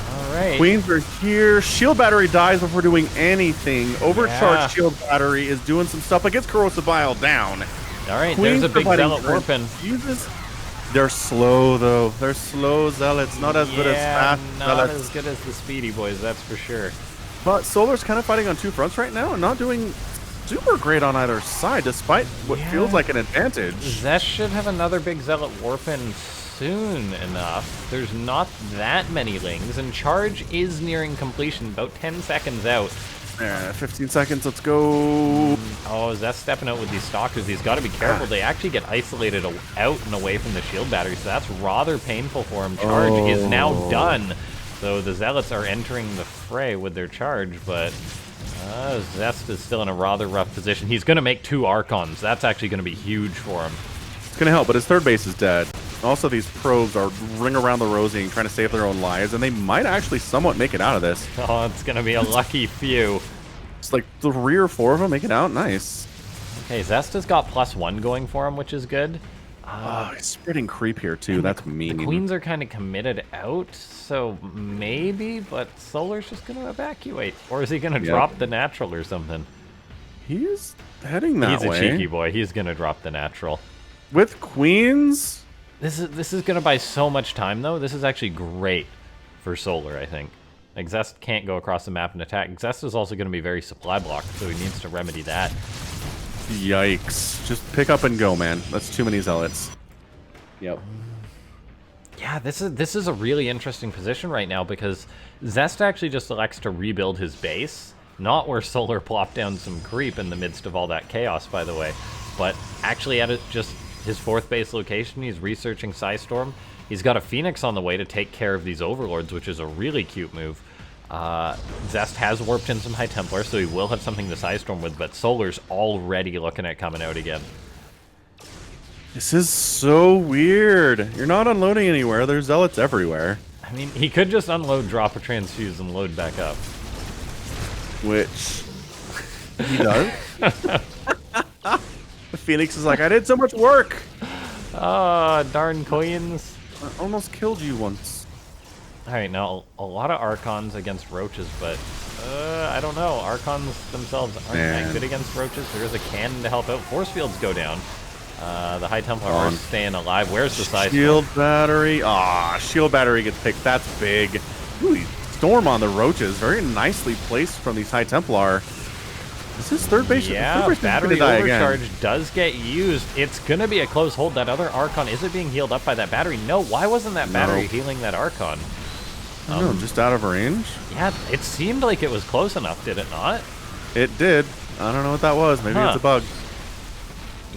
All right. Queens are here. Shield battery dies before doing anything. Overcharged shield battery is doing some stuff. It gets corrosive bile down. All right, Queens there's a big zealot warping. Jesus. They're slow, though. They're slow zealots. Not as good as fast not as good as the speedy boys, that's for sure. But Solar's kind of fighting on 2 fronts right now and not doing super great on either side, despite what feels like an advantage. Zest should have another big zealot warping soon enough. There's not that many lings, and charge is nearing completion, about 10 seconds out. 15 seconds, let's go. Oh, Zest stepping out with these stalkers. He's got to be careful. They actually get isolated out and away from the shield battery, so that's rather painful for him. Charge is now done. So the zealots are entering the fray with their charge, but Zest is still in a rather rough position. He's going to make 2 Archons. That's actually going to be huge for him. It's going to help, but his third base is dead. Also, these probes are ring around the rosy trying to save their own lives, and they might actually somewhat make it out of this. Oh, it's going to be a lucky few. It's like 3 or 4 of them make it out. Nice. Okay, Zest has got +1 going for him, which is good. Oh, he's spreading creep here, too. That's mean. The queens are kind of committed out, so maybe, but Solar's just going to evacuate. Or is he going to drop the natural or something? He's heading that way. He's a cheeky boy. He's going to drop the natural. With queens? This is going to buy so much time, though. This is actually great for Solar, I think. Like, Zest can't go across the map and attack. Zest is also going to be very supply blocked, so he needs to remedy that. Yikes. Just pick up and go, man. That's too many zealots. Yep. Yeah, this is a really interesting position right now because Zest actually just elects to rebuild his base. Not where Solar plopped down some creep in the midst of all that chaos, by the way. But actually at just his 4th base location, he's researching Psystorm. He's got a Phoenix on the way to take care of these Overlords, which is a really cute move. Zest has warped in some High Templar, so he will have something to Psystorm with, but Solar's already looking at coming out again. This is so weird. You're not unloading anywhere. There's zealots everywhere. I mean, he could just unload, drop a transfuse, and load back up. Which he does. The Phoenix is like, I did so much work. Ah, darn queens. I almost killed you once. Alright, now, a lot of Archons against Roaches, but, I don't know. Archons themselves aren't that good against Roaches. There is a cannon to help out. Force fields go down. The High Templar are staying alive. Where's the side? Shield battery. Ah, shield battery gets picked. That's big. Ooh, storm on the Roaches. Very nicely placed from these High Templar. Is this third base? Yeah, battery overcharge does get used. It's going to be a close hold. That other Archon, is it being healed up by that battery? No, why wasn't that battery healing that Archon? No, just out of range? Yeah, it seemed like it was close enough, did it not? It did. I don't know what that was. Maybe it's a bug.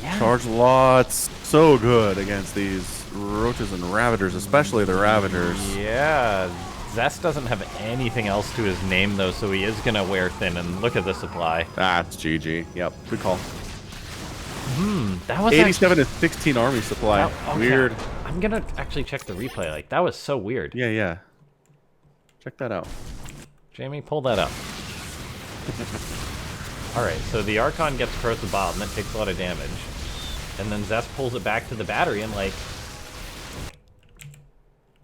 Yeah. Charge lots. So good against these Roaches and Ravagers, especially the Ravagers. Yeah. Zest doesn't have anything else to his name, though, so he is going to wear thin, and look at the supply. That's GG. Yep, good call. That was 87 to 16 army supply. Okay. Weird. I'm going to actually check the replay. Like, that was so weird. Yeah. Check that out. Jamie, pull that up. Alright, so the Archon gets Corrosive Bomb, and that takes a lot of damage. And then Zest pulls it back to the battery, and, like,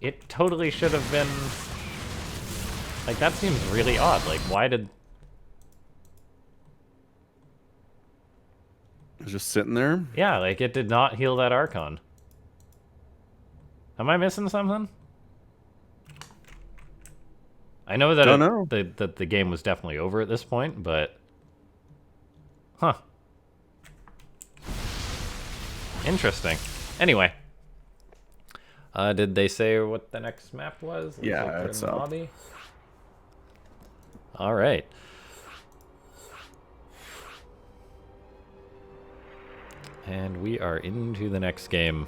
it totally should have been... Like, that seems really odd. Like, why did... It was just sitting there? Yeah, like, it did not heal that Archon. Am I missing something? I know that that the game was definitely over at this point, but... Huh. Interesting. Anyway. Did they say what the next map was? Yeah, it's up. Lobby. All right. And we are into the next game.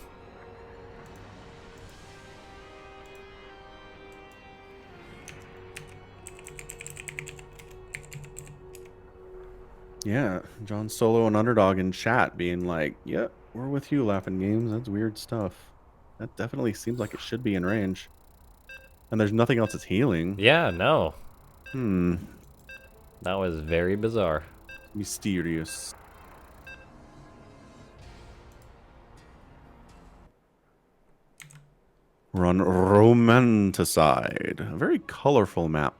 Yeah, John Solo and Underdog in chat being like, yep, we're with you, LaughNgamez. That's weird stuff. That definitely seems like it should be in range. And there's nothing else that's healing. Yeah, no. That was very bizarre. Mysterious. Run Romanticide. A very colorful map.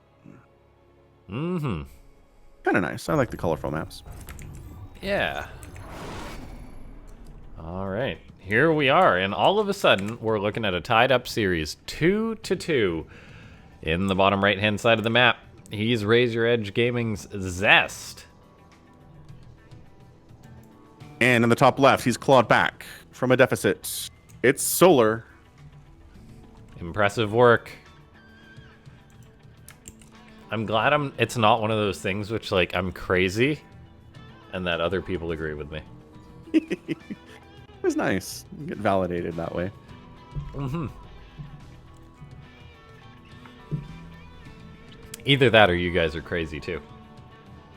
Mm-hmm. Kind of nice. I like the colorful maps. Yeah. All right. Here we are, and all of a sudden, we're looking at a tied-up series, 2-2. In the bottom right-hand side of the map, he's Raise Your Edge Gaming's Zest. And in the top left, he's clawed back from a deficit. It's Solar. Impressive work. I'm glad it's not one of those things which, like, I'm crazy, and that other people agree with me. It was nice. You get validated that way. Mm-hmm. Either that or you guys are crazy, too.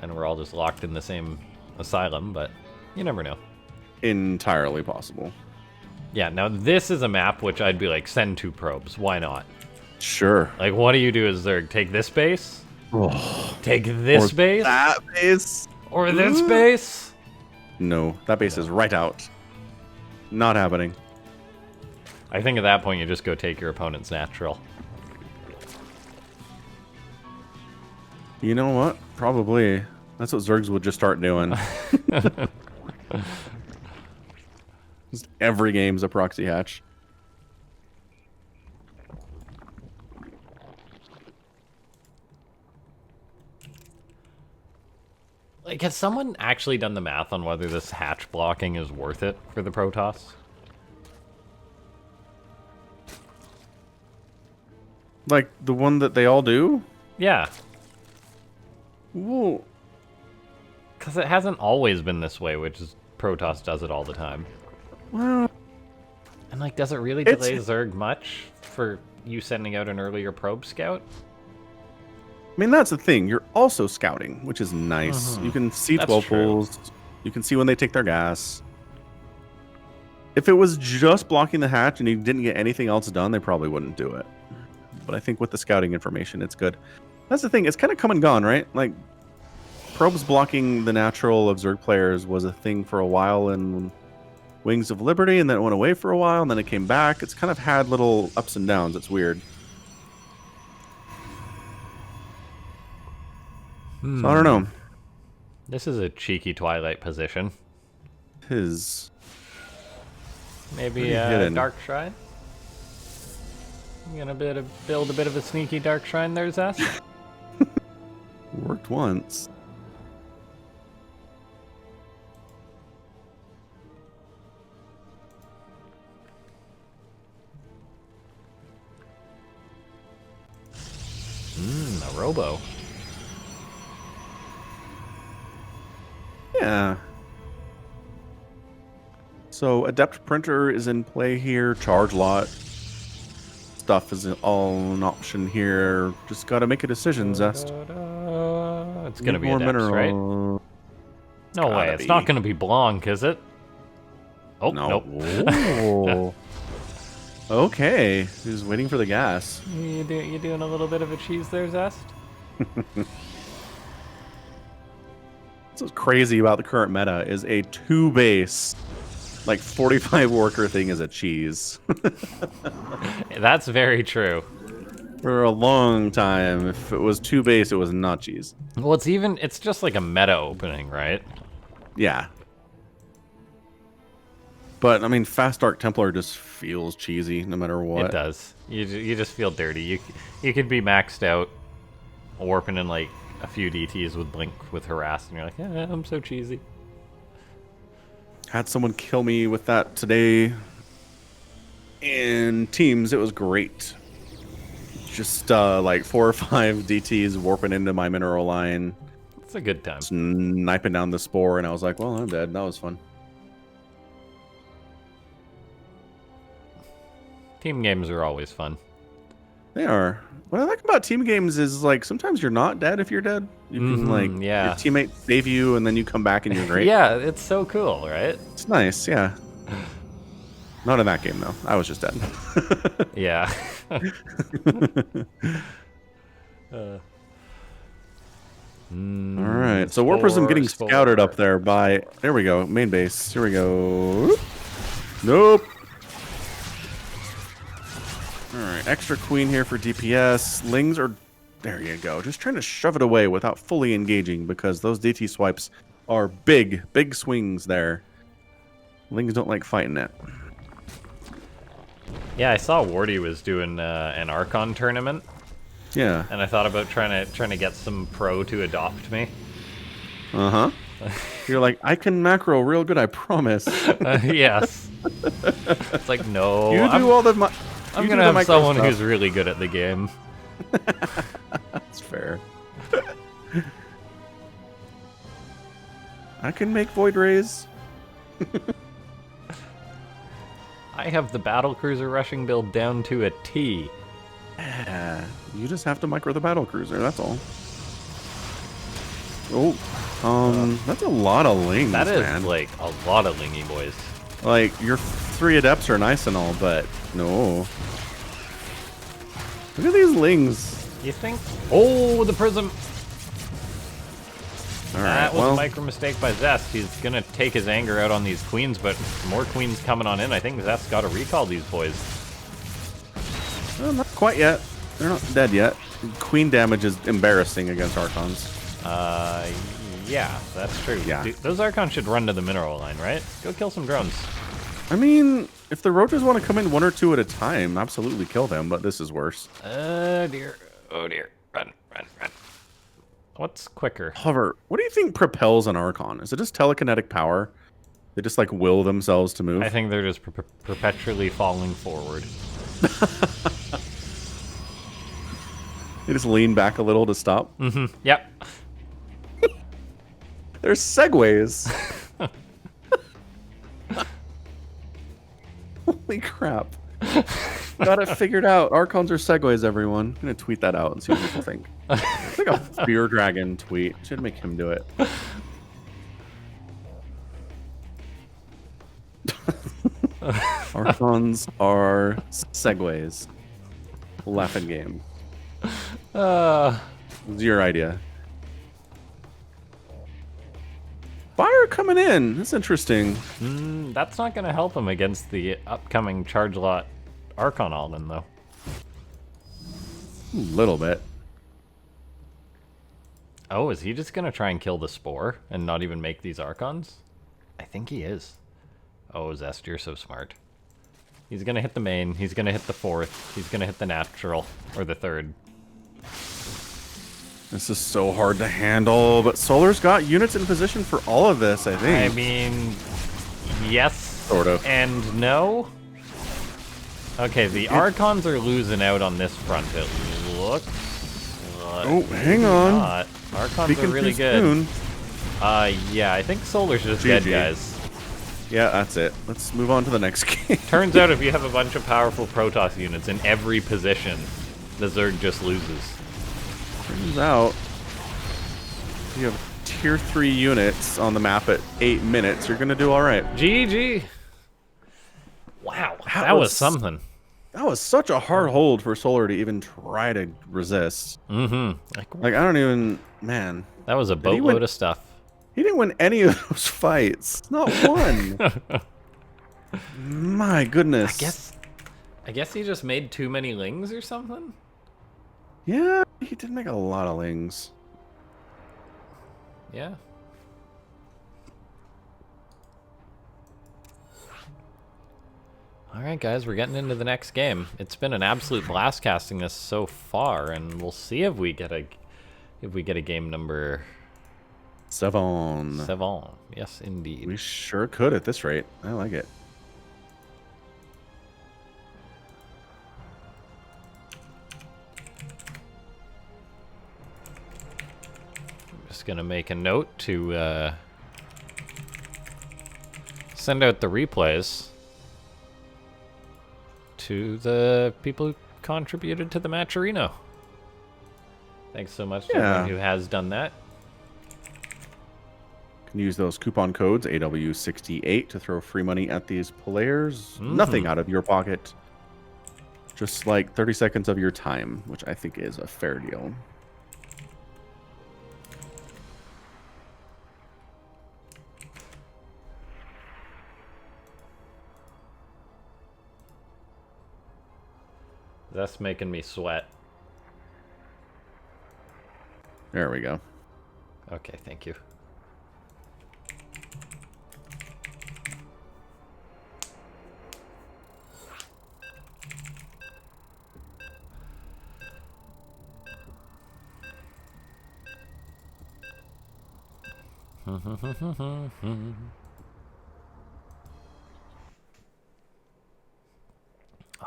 and we're all just locked in the same asylum, but you never know. Entirely possible. Yeah, now this is a map which I'd be like, send 2 probes. Why not? Sure. Like, what do you do as Zerg? Take this base? Oh. Take this base? That base? Or this base? No, that base is right out. Not happening. I think at that point you just go take your opponent's natural. You know what? Probably. That's what Zergs would just start doing. Just every game's a proxy hatch. Like, has someone actually done the math on whether this hatch blocking is worth it for the Protoss? Like, the one that they all do? Yeah. Whoa. Because it hasn't always been this way, which is Protoss does it all the time. Well... And, like, does it really delay Zerg much for you sending out an earlier probe scout? I mean, that's the thing. You're also scouting, which is nice. You can see 12 pools. You can see when they take their gas. If it was just blocking the hatch and you didn't get anything else done, they probably wouldn't do it. But I think with the scouting information, it's good. That's the thing. It's kind of come and gone, right? Like, probes blocking the natural of Zerg players was a thing for a while in Wings of Liberty, and then it went away for a while, and then it came back. It's kind of had little ups and downs. It's weird. So I don't know. This is a cheeky Twilight position. His... Maybe a Dark Shrine? You gonna build a bit of a sneaky Dark Shrine there, Zest? Worked once. A Robo. Yeah. So Adept Printer is in play here. Charge lot stuff is all an option here. Just got to make a decision, Zest. It's gonna be Adept, right? No way. It's not gonna be Blanc, is it? Oh no. Nope. Okay. He's waiting for the gas. You doing a little bit of a cheese there, Zest? What's crazy about the current meta is a 2-base, like 45 worker thing is a cheese. That's very true. For a long time, if it was 2-base, it was not cheese. Well, it's just like a meta opening, right? Yeah. But, I mean, Fast Dark Templar just feels cheesy no matter what. It does. You just feel dirty. You could be maxed out, warping in like a few DTs with Blink with Harass, and you're like, yeah, I'm so cheesy. Had someone kill me with that today in Teams. It was great. Just like 4 or 5 DTs warping into my mineral line. It's a good time. Sniping down the spore, and I was like, well, I'm dead. That was fun. Team games are always fun. They are. What I like about team games is, like, sometimes you're not dead if you're dead. You can, like, your teammate save you, and then you come back and you're great. Yeah, it's so cool, right? It's nice, yeah. Not in that game, though. I was just dead. Yeah. Alright, so War Prism getting scouted up there by... There we go, main base. Here we go. Nope. Alright, extra queen here for DPS. Lings are... There you go. Just trying to shove it away without fully engaging, because those DT swipes are big swings there. Lings don't like fighting it. Yeah, I saw Wardy was doing an Archon tournament. Yeah. And I thought about trying to get some pro to adopt me. Uh-huh. You're like, I can macro real good, I promise. Yes. It's like, no. You do all the... I'm gonna have someone who's really good at the game. That's fair. I can make Void Rays. I have the battlecruiser rushing build down to a T. You just have to micro the battlecruiser, that's all. That's a lot of lings, That is, man. like, a lot of lingy boys. Like, your 3 adepts are nice and all, but no. Look at these lings. You think? Oh, the prism! Alright, That was a micro mistake by Zest. He's gonna take his anger out on these queens, but more queens coming on in. I think Zest's gotta recall these boys. Well, not quite yet. They're not dead yet. Queen damage is embarrassing against Archons. Yeah, that's true. Yeah. Dude, those Archons should run to the mineral line, right? Go kill some drones. I mean, if the Roaches want to come in 1 or 2 at a time, absolutely kill them, but this is worse. Dear. Oh, dear. Run, run, run. What's quicker? Hover, what do you think propels an Archon? Is it just telekinetic power? They just, like, will themselves to move? I think they're just perpetually falling forward. They just lean back a little to stop? Mm-hmm. Yep. There's segways. Holy crap. Got it figured out. Archons are segways, everyone. I'm going to tweet that out and see what people think. It's like a Spear Dragon tweet. Should make him do it. Archons are segways. Laughing game. It's your idea. Fire coming in. That's interesting. That's not going to help him against the upcoming Charge Lot Archon Alden, though. A little bit. Oh, is he just going to try and kill the Spore and not even make these Archons? I think he is. Oh, Zest, you're so smart. He's going to hit the main. He's going to hit the 4th. He's going to hit the natural. Or the 3rd. This is so hard to handle, but Solar's got units in position for all of this, I think. I mean, yes. Sort of. And no. Okay, the Archons are losing out on this front, it looks. Oh, hang on. Not. Archons are really good. Yeah, I think Solar's just dead, guys. Yeah, that's it. Let's move on to the next game. Turns out if you have a bunch of powerful Protoss units in every position, the Zerg just loses. Turns out, if you have tier 3 units on the map at 8 minutes, you're going to do all right. GG. Wow, that was something. That was such a hard hold for Solar to even try to resist. Mm-hmm. Like, I don't even... Man. That was a boatload of stuff. He didn't win any of those fights. Not one. My goodness. I guess he just made too many lings or something? Yeah, he did make a lot of lings. Yeah. Alright guys, we're getting into the next game. It's been an absolute blast casting this so far, and we'll see if we get a game number 7. 7. Yes, indeed. We sure could at this rate. I like it. I'm just gonna make a note to send out the replays to the people who contributed to the Matcherino. Thanks so much to everyone who has done that. Can use those coupon codes AW68 to throw free money at these players. Nothing out of your pocket. Just like 30 seconds of your time, which I think is a fair deal. That's making me sweat. There we go. Okay, thank you.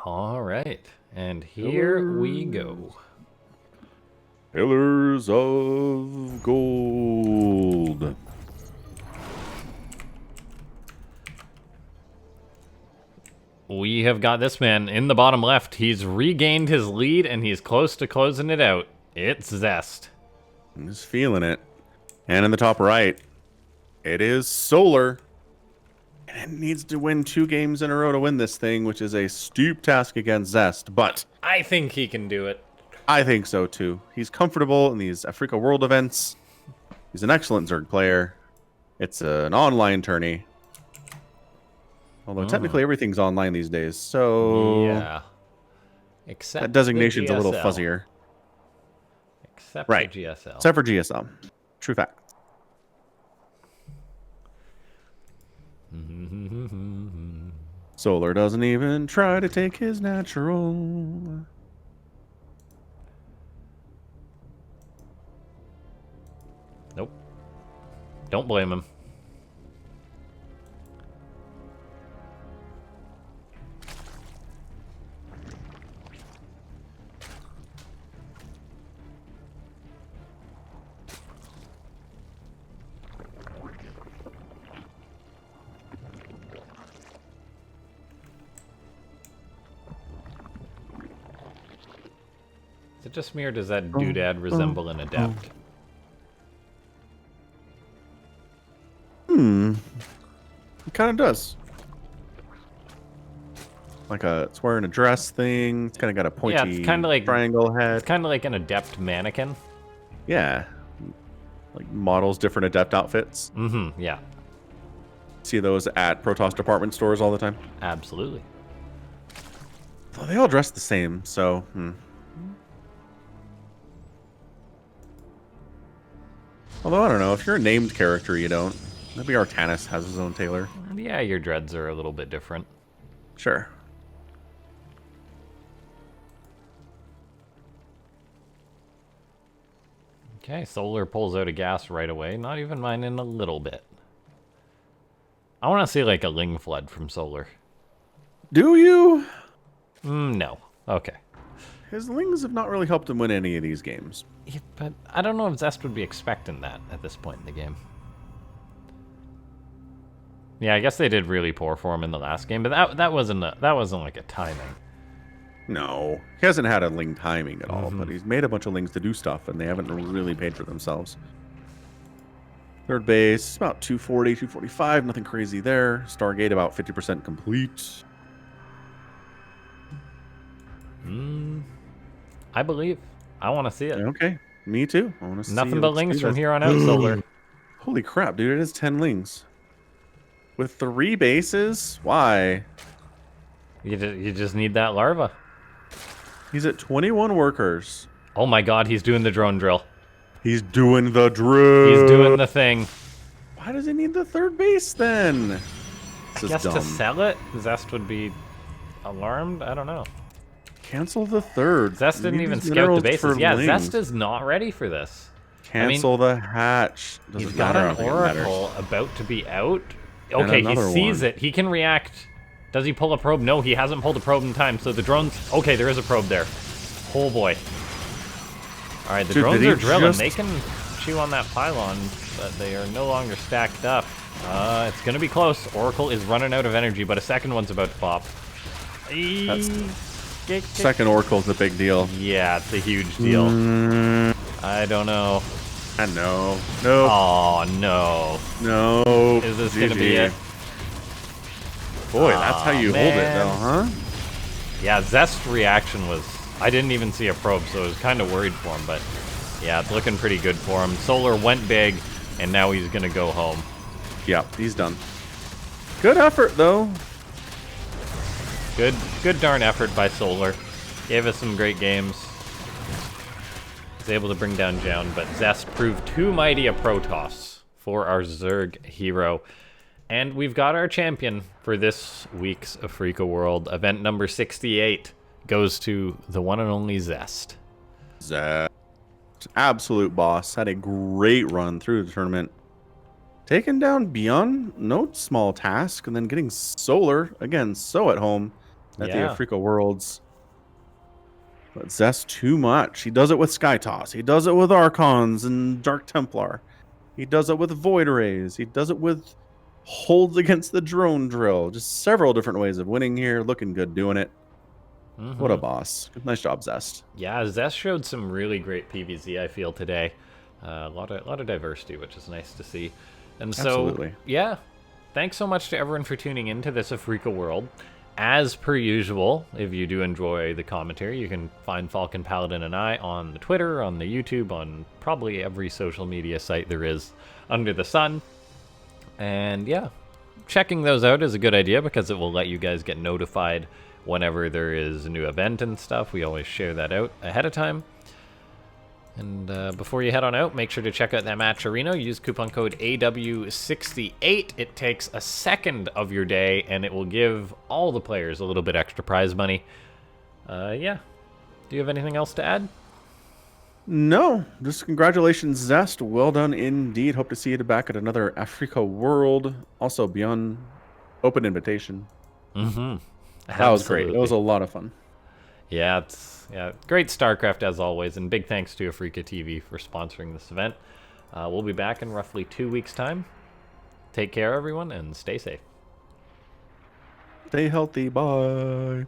All right, and here we go. Pillars of Gold. We have got this man in the bottom left. He's regained his lead, and he's close to closing it out. It's Zest. I'm just feeling it. And in the top right, it is Solar. And it needs to win 2 games in a row to win this thing, which is a steep task against Zest. But I think he can do it. I think so, too. He's comfortable in these Afreeca World events. He's an excellent Zerg player. It's an online tourney. Although technically everything's online these days, so... Yeah. Except that designation's a little fuzzier. Except right. for GSL. Except for GSL. True fact. Solar doesn't even try to take his natural. Nope. Don't blame him. Is it just me, or does that doodad resemble an adept? It kind of does. Like it's wearing a dress thing. It's kind of got a pointy it's kind of like triangle head. It's kind of like an adept mannequin. Yeah. Like models different adept outfits. Yeah. See those at Protoss department stores all the time? Absolutely. Well, they all dress the same, so... Although, I don't know. If you're a named character, you don't. Maybe Artanis has his own tailor. Yeah, your dreads are a little bit different. Sure. Okay, Solar pulls out a gas right away. Not even minding a little bit. I want to see, like, a Ling Flood from Solar. Do you? No. Okay. His Lings have not really helped him win any of these games. Yeah, but I don't know if Zest would be expecting that at this point in the game. Yeah, I guess they did really poor for him in the last game, but that wasn't like a timing. No, he hasn't had a Ling timing at all, but he's made a bunch of Lings to do stuff, and they haven't really paid for themselves. Third base, about 240, 245, nothing crazy there. Stargate about 50% complete. I believe. I want to see it. Okay, me too. I want to see nothing but Lings from here on out, Solar. Holy crap, dude! It is 10 Lings. With 3 bases? Why? You just need that larva. He's at 21 workers. Oh my god, he's doing the drone drill. He's doing the drill. He's doing the thing. Why does he need the 3rd base then? I guess to sell it, Zest would be alarmed? I don't know. Cancel the 3rd. Zest didn't even scout the bases. Yeah, Zest is not ready for this. Cancel the hatch. He's got an Oracle about to be out. Okay, he sees it. He can react. Does he pull a probe? No, he hasn't pulled a probe in time. So the drones... Okay, there is a probe there. Oh, boy. All right, the drones are drilling. They can chew on that pylon, but they are no longer stacked up. It's going to be close. Oracle is running out of energy, but a second one's about to pop. Second Oracle's a big deal. Yeah, it's a huge deal. I don't know. I know. No. Oh, no. No. Is this going to be it? Boy, that's how you hold it, though, huh? Yeah, Zest's reaction was... I didn't even see a probe, so I was kind of worried for him, but... Yeah, it's looking pretty good for him. Solar went big, and now he's going to go home. Yeah, he's done. Good effort, though. Good darn effort by Solar. Gave us some great games. Was able to bring down Joun, but Zest proved too mighty a Protoss for our Zerg hero. And we've got our champion for this week's Afreeca World. Event number 68 goes to the one and only Zest. Zest. Absolute boss. Had a great run through the tournament. Taking down Beyond, no small task, and then getting Solar, again, so at home at the Afreeca Worlds. But Zest too much. He does it with Sky Toss. He does it with Archons and Dark Templar. He does it with Void Rays. He does it with holds against the drone drill. Just several different ways of winning here. Looking good doing it. What a boss. Nice job, Zest. Yeah, Zest showed some really great PvZ, I feel, today. A lot of diversity, which is nice to see. And so, Absolutely. yeah, thanks so much to everyone for tuning into this Afreeca World. As per usual, if you do enjoy the commentary, you can find Falcon Paladin and I on the Twitter, on the YouTube, on probably every social media site there is under the sun. And yeah, checking those out is a good idea because it will let you guys get notified whenever there is a new event and stuff. We always share that out ahead of time. And before you head on out, make sure to check out that match arena. Use coupon code AW68. It takes a second of your day, and it will give all the players a little bit extra prize money. Yeah. Do you have anything else to add? No, just congratulations, Zest. Well done indeed. Hope to see you back at another Afreeca World. Also, beyond open invitation. Mm-hmm. That was great. It was a lot of fun. Yeah, great Starcraft as always, and big thanks to Afreeca TV for sponsoring this event. We'll be back in roughly 2 weeks' time. Take care, everyone, and stay safe. Stay healthy. Bye.